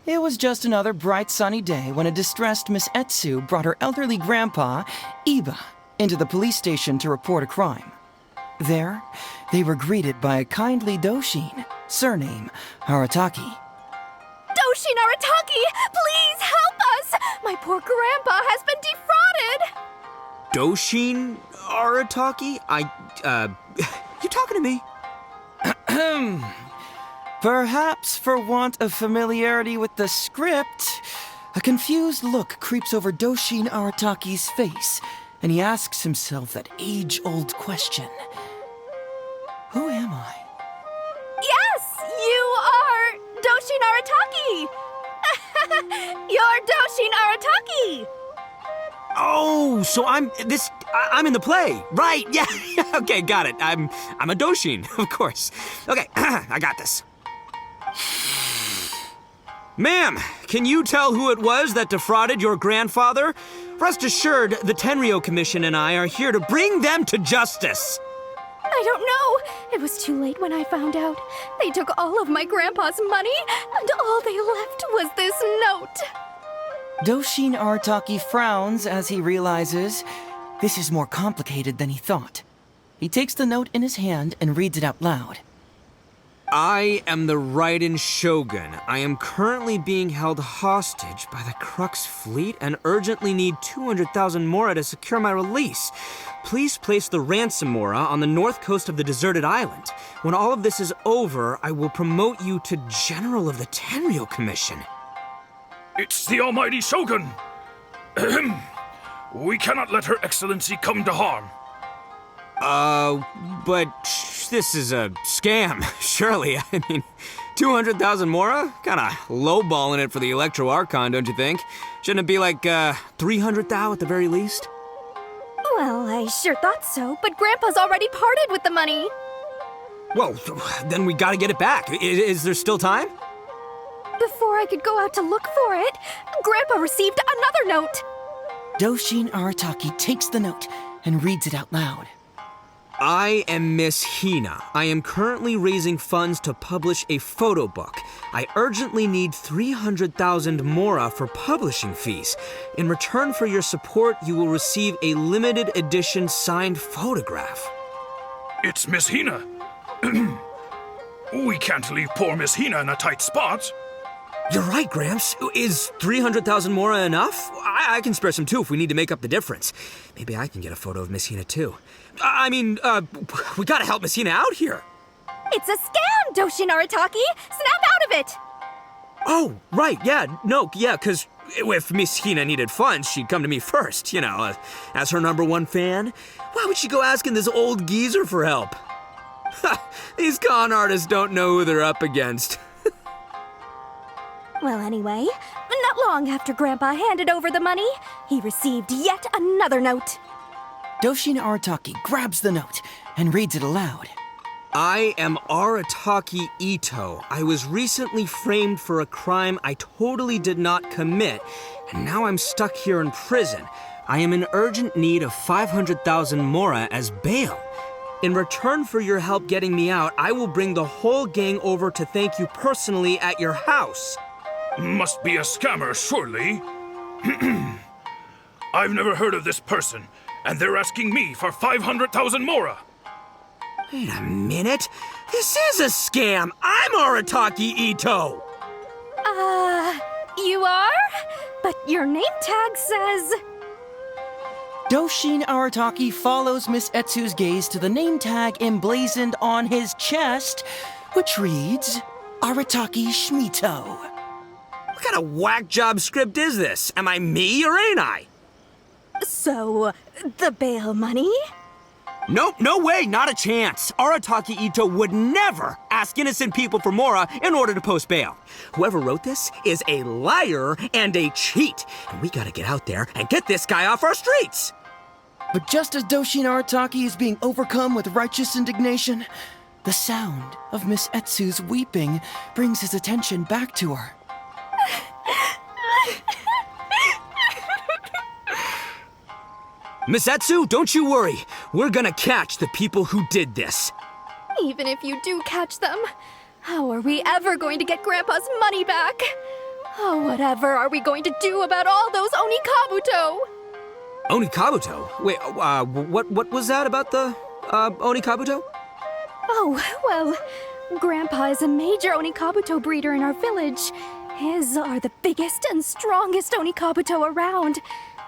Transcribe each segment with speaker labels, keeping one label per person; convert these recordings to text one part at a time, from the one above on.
Speaker 1: It was just another bright sunny day when a distressed Miss Heizou brought her elderly grandpa, Iba, into the police station to report a crime. There, they were greeted by a kindly Doshin, surname Arataki.
Speaker 2: Doshin Arataki, please help us! My poor grandpa has been defrauded!
Speaker 3: Doshin Arataki? You talking to me?
Speaker 1: Perhaps for want of familiarity with the script, a confused look creeps over Doshin Arataki's face, and he asks himself that age-old question. Who am I?
Speaker 2: Yes, you are Doshin Arataki! You're Doshin Arataki!
Speaker 3: Oh, so I'm in the play. Right, yeah. Okay, got it. I'm a Doshin, of course. Okay, I got this. Ma'am, can you tell who it was that defrauded your grandfather? Rest assured, the Tenryo Commission and I are here to bring them to justice.
Speaker 2: I don't know. It was too late when I found out. They took all of my grandpa's money, and all they left was this note.
Speaker 1: Doshin Arataki frowns as he realizes this is more complicated than he thought. He takes the note in his hand and reads it out loud.
Speaker 3: I am the Raiden Shogun. I am currently being held hostage by the Crux fleet and urgently need 200,000 mora to secure my release. Please place the ransom mora on the north coast of the deserted island. When all of this is over, I will promote you to General of the Tenryo Commission.
Speaker 4: It's the almighty Shogun. We cannot let Her Excellency come to harm.
Speaker 3: But this is a scam, surely. I mean, 200,000 mora? Kinda lowballing it for the Electro Archon, don't you think? Shouldn't it be like, 300,000 at the very least?
Speaker 2: Well, I sure thought so, but Grandpa's already parted with the money.
Speaker 3: Well, then we gotta get it back. Is there still time?
Speaker 2: Before I could go out to look for it, Grandpa received another note.
Speaker 1: Doshin Arataki takes the note and reads it out loud.
Speaker 3: I am Miss Hina. I am currently raising funds to publish a photo book. I urgently need 300,000 mora for publishing fees. In return for your support, you will receive a limited edition signed photograph.
Speaker 4: It's Miss Hina. We can't leave poor Miss Hina in a tight spot.
Speaker 3: You're right, Gramps. Is 300,000 mora enough? I can spare some too if we need to make up the difference. Maybe I can get a photo of Miss Hina too. We gotta help Miss Hina out here.
Speaker 2: It's a scam, Doshin Arataki! Snap out of it!
Speaker 3: Oh, right, cause if Miss Hina needed funds, she'd come to me first, as her #1 fan. Why would she go asking this old geezer for help? These con artists don't know who they're up against.
Speaker 2: Well, anyway, not long after Grandpa handed over the money, he received yet another note.
Speaker 1: Doshin Arataki grabs the note and reads it aloud.
Speaker 3: I am Arataki Ito. I was recently framed for a crime I totally did not commit, and now I'm stuck here in prison. I am in urgent need of 500,000 mora as bail. In return for your help getting me out, I will bring the whole gang over to thank you personally at your house.
Speaker 4: Must be a scammer, surely. I've never heard of this person, and they're asking me for 500,000 mora.
Speaker 3: Wait a minute. This is a scam. I'm Arataki Ito.
Speaker 2: You are? But your name tag says...
Speaker 1: Doshin Arataki follows Miss Heizou's gaze to the name tag emblazoned on his chest, which reads, Arataki Shmito.
Speaker 3: What kind of whack job script is this? Am I me or ain't I?
Speaker 2: So, the bail money?
Speaker 3: Nope, no way, not a chance. Arataki Ito would never ask innocent people for mora in order to post bail. Whoever wrote this is a liar and a cheat. And we gotta get out there and get this guy off our streets.
Speaker 1: But just as Doshin Arataki is being overcome with righteous indignation, the sound of Miss Heizou's weeping brings his attention back to her.
Speaker 3: Miss Heizou, don't you worry. We're gonna catch the people who did this.
Speaker 2: Even if you do catch them, How are we ever going to get Grandpa's money back? Oh, whatever are we going to do about all those Onikabuto?
Speaker 3: Onikabuto? Wait, what was that about the, Onikabuto?
Speaker 2: Oh, well, Grandpa is a major Onikabuto breeder in our village. His are the biggest and strongest Onikabuto around.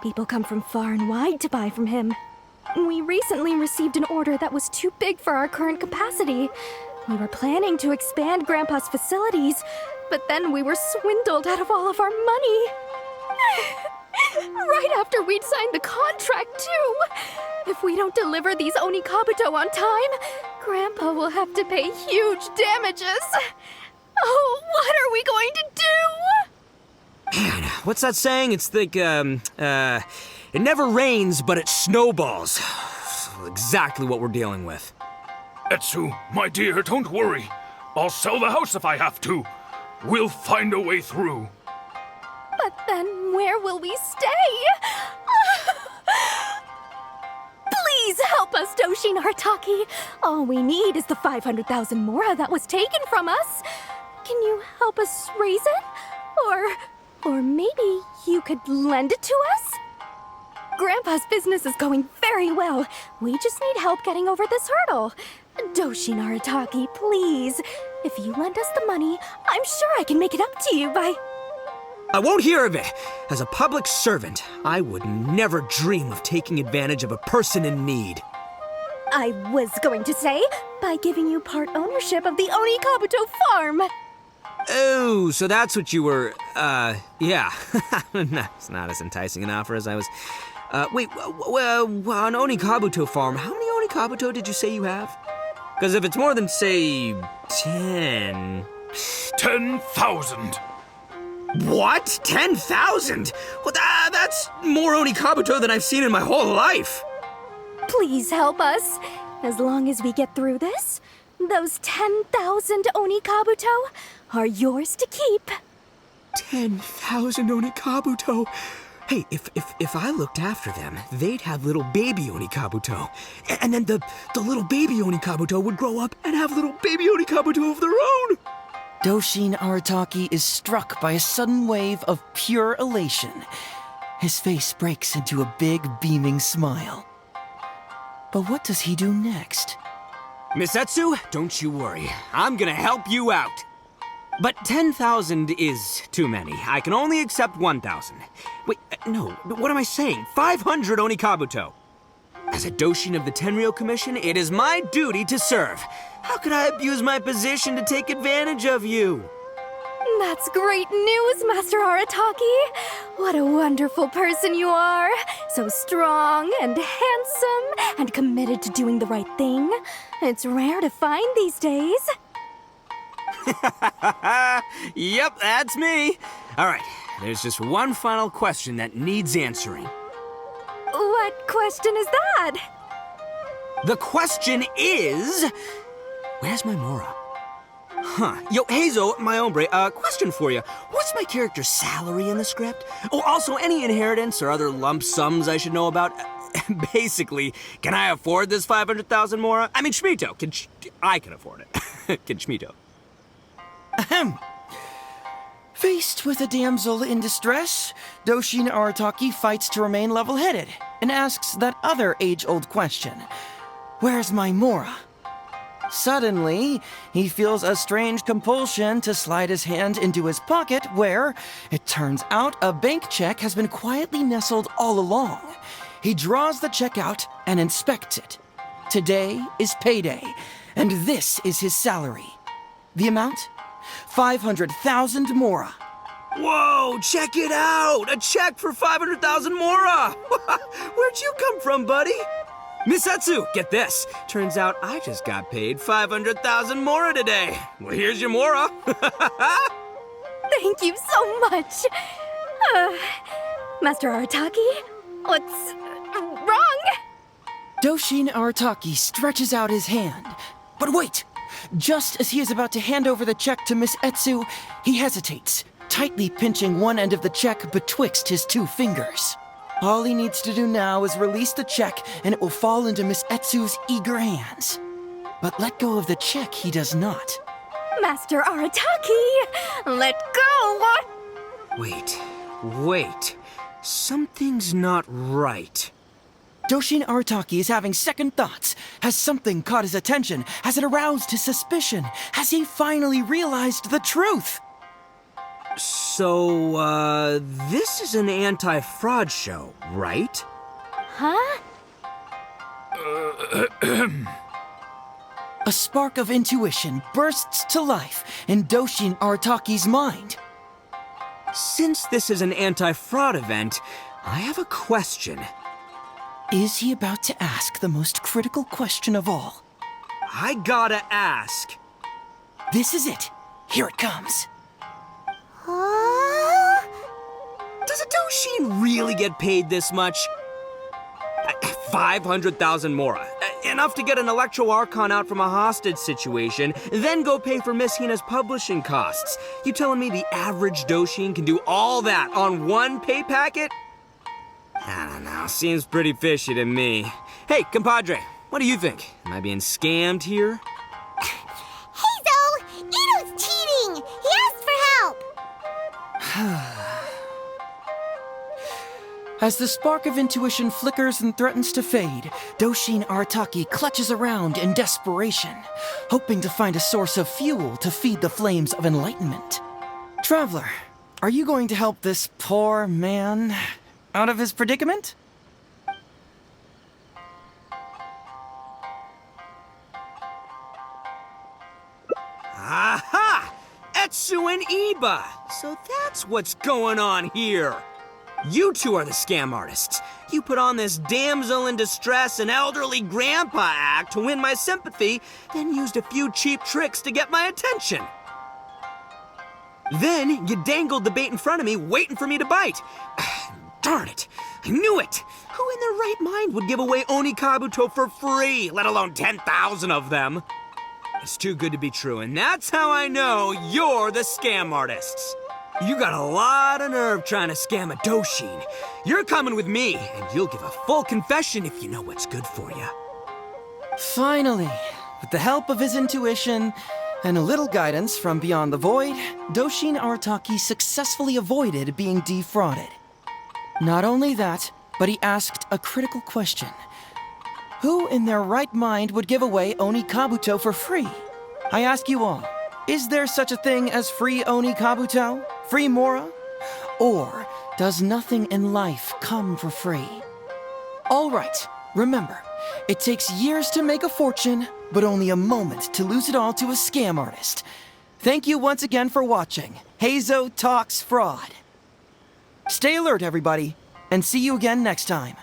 Speaker 2: People come from far and wide to buy from him. We recently received an order that was too big for our current capacity. We were planning to expand Grandpa's facilities, but then we were swindled out of all of our money. Right after we'd signed the contract, too. If we don't deliver these Onikabuto on time, Grandpa will have to pay huge damages. Oh, what are we going to do?
Speaker 3: Man, what's that saying? It's like, it never rains, but it snowballs. Exactly what we're dealing with.
Speaker 4: Heizou, my dear, don't worry. I'll sell the house if I have to. We'll find a way through.
Speaker 2: But then where will we stay? Please help us, Doshi Naritaki. All we need is the 500,000 mora that was taken from us. Can you help us raise it? Or maybe you could lend it to us? Grandpa's business is going very well. We just need help getting over this hurdle. Doshi Naritaki, please. If you lend us the money, I'm sure I can make it up to you by...
Speaker 3: I won't hear of it. As a public servant, I would never dream of taking advantage of a person in need.
Speaker 2: I was going to say, by giving you part ownership of the Onikabuto farm.
Speaker 3: Oh, so that's what you were, yeah. It's not as enticing an offer as I was... wait, an Onikabuto farm, how many Onikabuto did you say you have? Because if it's more than, say, 10...
Speaker 4: 10,000.
Speaker 3: What? 10,000? Well, that's more Onikabuto than I've seen in my whole life.
Speaker 2: Please help us. As long as we get through this, those 10,000 Onikabuto are yours to keep.
Speaker 3: 10,000 Onikabuto? Hey, if I looked after them, they'd have little baby Onikabuto. And then the little baby Onikabuto would grow up and have little baby Onikabuto of their own.
Speaker 1: Doshin Arataki is struck by a sudden wave of pure elation. His face breaks into a big, beaming smile. But what does he do next?
Speaker 3: Miss Heizou, don't you worry. I'm gonna help you out. But 10,000 is too many. I can only accept 1,000. Wait, no, what am I saying? 500 Onikabuto. As a Doshin of the Tenryou Commission, it is my duty to serve. How could I abuse my position to take advantage of you?
Speaker 2: That's great news, Master Arataki. What a wonderful person you are. So strong and handsome and committed to doing the right thing. It's rare to find these days.
Speaker 3: Yep, that's me. All right, there's just one final question that needs answering.
Speaker 2: What question is that?
Speaker 3: The question is... Where's my Mora? Huh. Yo, Heizou, my hombre, question for you. What's my character's salary in the script? Oh, also, any inheritance or other lump sums I should know about? Basically, can I afford this 500,000 Mora? I mean, Shmito. I can afford it. Can Shmito?
Speaker 1: Ahem. Faced with a damsel in distress, Doshin Arataki fights to remain level-headed and asks that other age-old question. Where's my Mora? Suddenly, he feels a strange compulsion to slide his hand into his pocket where, it turns out, a bank check has been quietly nestled all along. He draws the check out and inspects it. Today is payday, and this is his salary. The amount? 500,000 Mora.
Speaker 3: Whoa, check it out! A check for 500,000 Mora! Where'd you come from, buddy? Miss Heizou, get this. Turns out I just got paid 500,000 Mora today. Well, here's your Mora.
Speaker 2: Thank you so much. Master Arataki, what's wrong?
Speaker 1: Doshin Arataki stretches out his hand. But wait! Just as he is about to hand over the check to Miss Heizou, he hesitates, tightly pinching one end of the check betwixt his two fingers. All he needs to do now is release the check, and it will fall into Miss Heizou's eager hands. But let go of the check he does not.
Speaker 2: Master Arataki! Let go!
Speaker 3: Wait. Something's not right.
Speaker 1: Doshin Arataki is having second thoughts. Has something caught his attention? Has it aroused his suspicion? Has he finally realized the truth?
Speaker 3: So, this is an anti-fraud show, right?
Speaker 2: Huh?
Speaker 1: A spark of intuition bursts to life in Doshin Arataki's mind.
Speaker 3: Since this is an anti-fraud event, I have a question.
Speaker 1: Is he about to ask the most critical question of all?
Speaker 3: I gotta ask.
Speaker 1: This is it. Here it comes.
Speaker 3: Does a Doshin really get paid this much? 500,000 mora. Enough to get an Electro Archon out from a hostage situation, then go pay for Miss Hina's publishing costs. You telling me the average Doshin can do all that on one pay packet? I don't know, seems pretty fishy to me. Hey, compadre, what do you think? Am I being scammed here?
Speaker 5: Heizou! Ito's cheating! He asked for help!
Speaker 1: As the spark of intuition flickers and threatens to fade, Doshin Arataki clutches around in desperation, hoping to find a source of fuel to feed the flames of enlightenment. Traveler, are you going to help this poor man out of his predicament?
Speaker 3: Aha! Etsu and Iba! So that's what's going on here. You two are the scam artists. You put on this damsel in distress and elderly grandpa act to win my sympathy, then used a few cheap tricks to get my attention. Then you dangled the bait in front of me, waiting for me to bite. Darn it! I knew it! Who in their right mind would give away Oni Kabuto for free, let alone 10,000 of them? It's too good to be true, and that's how I know you're the scam artists. You got a lot of nerve trying to scam a Doshin. You're coming with me, and you'll give a full confession if you know what's good for you.
Speaker 1: Finally, with the help of his intuition and a little guidance from beyond the void, Doshin Arataki successfully avoided being defrauded. Not only that, but he asked a critical question. Who in their right mind would give away Oni Kabuto for free? I ask you all, is there such a thing as free Oni Kabuto? Free Mora? Or does nothing in life come for free? All right, remember, it takes years to make a fortune, but only a moment to lose it all to a scam artist. Thank you once again for watching Heizou Talks Fraud. Stay alert, everybody, and see you again next time.